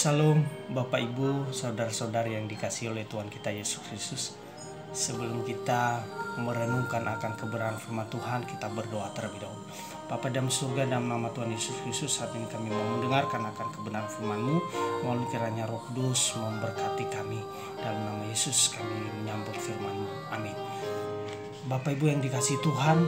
Salam Bapak Ibu, saudara-saudari yang dikasihi oleh Tuhan kita Yesus Kristus. Sebelum kita merenungkan akan kebenaran firman Tuhan, kita berdoa terlebih dahulu. Bapa dalam surga, dalam nama Tuhan Yesus Kristus, saat ini kami mau mendengarkan akan kebenaran firman-Mu. Mohon kiranya Roh Kudus memberkati kami. Dalam nama Yesus kami menyambut firman-Mu. Amin. Bapak Ibu yang dikasihi Tuhan,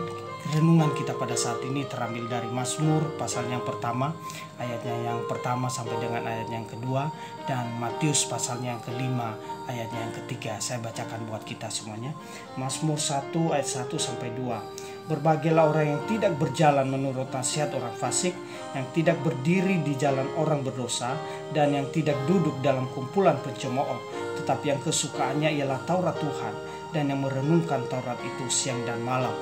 renungan kita pada saat ini terambil dari Mazmur pasal yang pertama, ayatnya yang pertama sampai dengan ayatnya yang kedua, dan Matius pasalnya yang kelima, ayatnya yang ketiga. Saya bacakan buat kita semuanya. Mazmur 1 ayat 1 sampai 2. Berbahagialah orang yang tidak berjalan menurut nasihat orang fasik, yang tidak berdiri di jalan orang berdosa, dan yang tidak duduk dalam kumpulan pencemooh, tetapi yang kesukaannya ialah Taurat Tuhan, dan yang merenungkan Taurat itu siang dan malam.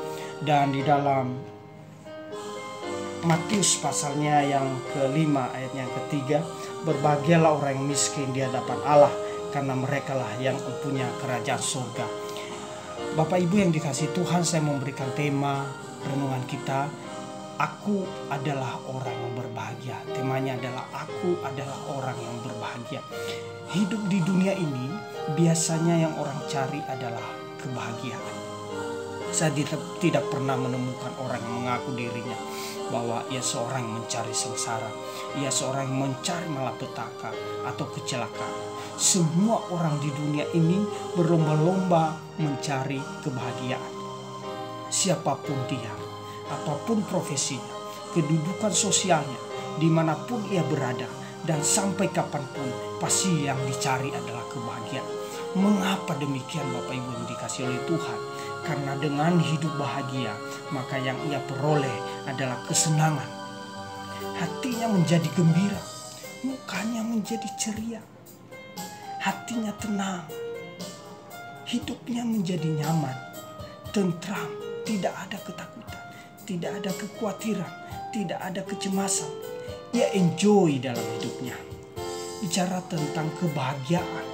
Dan di dalam Matius pasalnya yang kelima ayatnya yang ketiga, berbahagialah orang yang miskin di hadapan Allah, karena merekalah yang mempunyai kerajaan surga. Bapak Ibu yang dikasihi Tuhan, saya memberikan tema renungan kita, aku adalah orang yang berbahagia. Temanya adalah aku adalah orang yang berbahagia. Hidup di dunia ini biasanya yang orang cari adalah kebahagiaan. Saya tidak pernah menemukan orang yang mengaku dirinya bahwa ia seorang yang mencari sengsara, ia seorang yang mencari malapetaka atau kecelakaan. Semua orang di dunia ini berlomba-lomba mencari kebahagiaan. Siapapun dia, apapun profesinya, kedudukan sosialnya, dimanapun ia berada, dan sampai kapanpun pasti yang dicari adalah kebahagiaan. Mengapa demikian Bapak Ibu yang dikasihi oleh Tuhan? Karena dengan hidup bahagia, maka yang ia peroleh adalah kesenangan. Hatinya menjadi gembira, mukanya menjadi ceria, hatinya tenang, hidupnya menjadi nyaman, tentram, tidak ada ketakutan, tidak ada kekhawatiran, tidak ada kecemasan. Ia enjoy dalam hidupnya. Bicara tentang kebahagiaan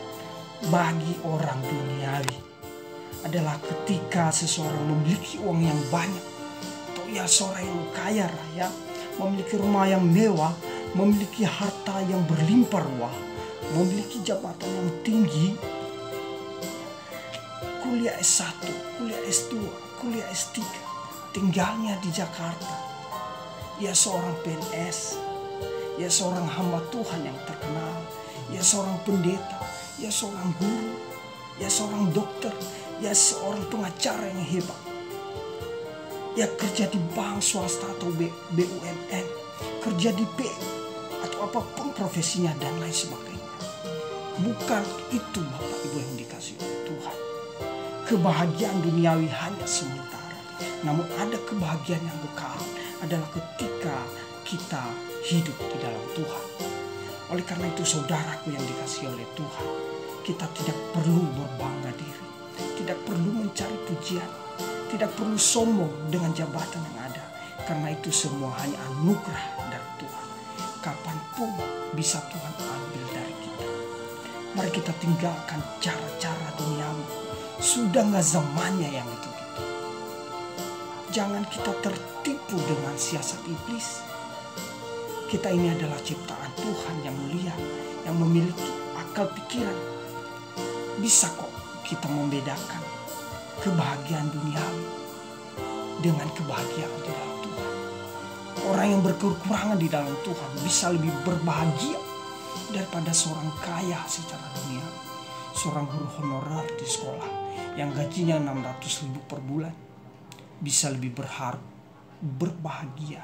bagi orang duniawi adalah ketika seseorang memiliki uang yang banyak, atau ya seorang yang kaya raya, memiliki rumah yang mewah, memiliki harta yang berlimpah ruah, memiliki jabatan yang tinggi, kuliah S1, kuliah S2, kuliah S3, tinggalnya di Jakarta. Ia seorang PNS, ia seorang hamba Tuhan yang terkenal, ia seorang pendeta, ia seorang guru, ia seorang dokter, ia seorang pengacara yang hebat. Ia kerja di bank swasta atau BUMN, kerja di PU atau apapun profesinya dan lain sebagainya. Bukan itu Bapak Ibu yang dikasihi oleh Tuhan. Kebahagiaan duniawi hanya sementara. Namun ada kebahagiaan yang kekal adalah ketika kita hidup di dalam Tuhan. Oleh karena itu saudaraku yang dikasihi oleh Tuhan, kita tidak perlu berbangga diri, tidak perlu mencari pujian, tidak perlu sombong dengan jabatan yang ada. Karena itu semua hanya anugerah dari Tuhan. Kapanpun bisa Tuhan ambil dari kita. Mari kita tinggalkan cara-cara duniawi. Sudah gak zamannya yang itu-gitu. Jangan kita tertipu dengan siasat iblis. Kita ini adalah ciptaan Tuhan yang mulia, yang memiliki akal pikiran. Bisa kok kita membedakan kebahagiaan duniawi dengan kebahagiaan di dalam Tuhan. Orang yang berkekurangan di dalam Tuhan bisa lebih berbahagia daripada seorang kaya secara dunia. Seorang guru honorer di sekolah yang gajinya 600.000 per bulan bisa lebih berbahagia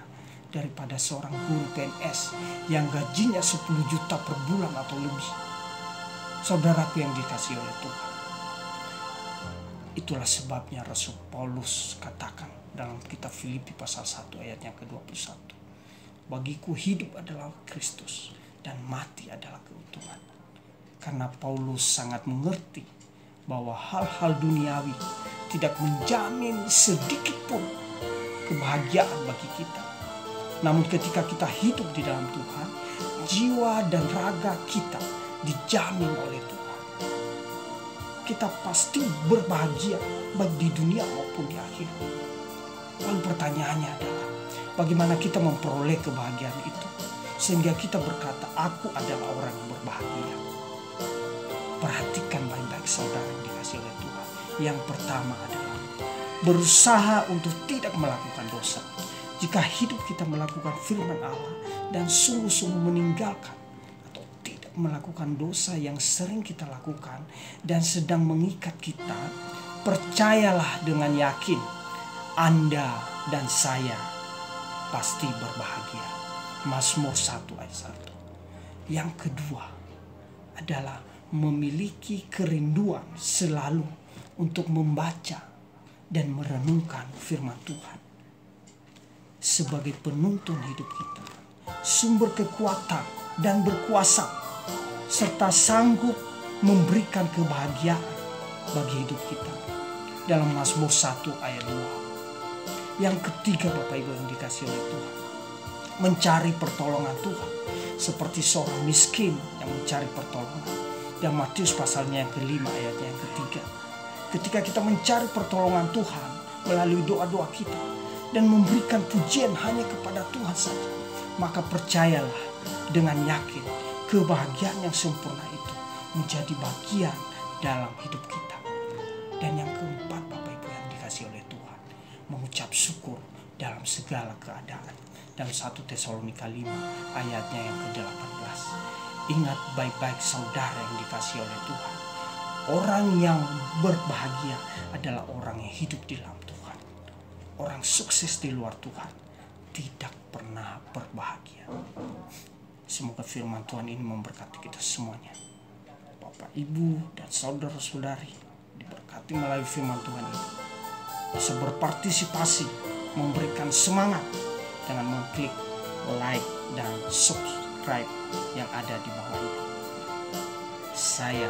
daripada seorang guru PNS yang gajinya 10 juta per bulan atau lebih. Saudaraku yang dikasihi oleh Tuhan, itulah sebabnya Rasul Paulus katakan dalam kitab Filipi pasal 1 ayat yang ke-21, bagiku hidup adalah Kristus dan mati adalah keuntungan. Karena Paulus sangat mengerti bahwa hal-hal duniawi tidak menjamin sedikit pun kebahagiaan bagi kita. Namun ketika kita hidup di dalam Tuhan, jiwa dan raga kita dijamin oleh Tuhan. Kita pasti berbahagia baik di dunia maupun di akhirat. Lalu pertanyaannya adalah, bagaimana kita memperoleh kebahagiaan itu? sehingga kita berkata, aku adalah orang yang berbahagia. Perhatikan baik-baik saudara yang dikasihi oleh Tuhan. Yang pertama adalah berusaha untuk tidak melakukan dosa. Jika hidup kita melakukan firman Allah dan sungguh-sungguh meninggalkan atau tidak melakukan dosa yang sering kita lakukan dan sedang mengikat kita, percayalah dengan yakin Anda dan saya pasti berbahagia. Mazmur 1 ayat 1. Yang kedua adalah memiliki kerinduan selalu untuk membaca dan merenungkan firman Tuhan sebagai penuntun hidup kita, sumber kekuatan dan berkuasa, serta sanggup memberikan kebahagiaan bagi hidup kita. Dalam Mazmur 1 ayat 2. Yang ketiga, Bapak Ibu yang dikasihi oleh Tuhan, mencari pertolongan Tuhan seperti seorang miskin yang mencari pertolongan. Dan Matius pasalnya yang kelima ayatnya yang ketiga. Ketika kita mencari pertolongan Tuhan melalui doa-doa kita dan memberikan pujian hanya kepada Tuhan saja, maka percayalah dengan yakin kebahagiaan yang sempurna itu menjadi bagian dalam hidup kita. Dan yang keempat, Bapak Ibu yang dikasihi oleh Tuhan, mengucap syukur dalam segala keadaan. Dalam 1 Tesalonika 5 ayatnya yang ke-18. Ingat baik-baik saudara yang dikasihi oleh Tuhan, orang yang berbahagia adalah orang yang hidup di dalam Tuhan. Orang sukses di luar Tuhan tidak pernah berbahagia. Semoga firman Tuhan ini memberkati kita semuanya. Bapak, Ibu, dan saudara-saudari diberkati melalui firman Tuhan ini. Bisa berpartisipasi, memberikan semangat dengan mengklik like dan subscribe yang ada di bawah ini. Saya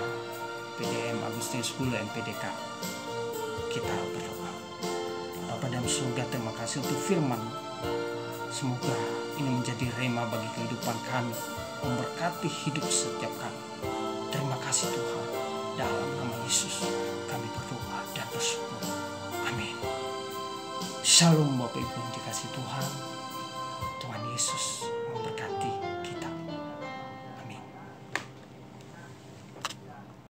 PDM Agustinus Bulu MPDK. Kita berdoa. Bapa dalam surga, terima kasih untuk firman. Semoga ini menjadi rema bagi kehidupan kami, memberkati hidup setiap kami. Terima kasih Tuhan. Dalam nama Yesus kami berdoa dan bersyukur. Amin. Shalom Bapak Ibu yang dikasihi Tuhan. Tuhan Yesus memberkati.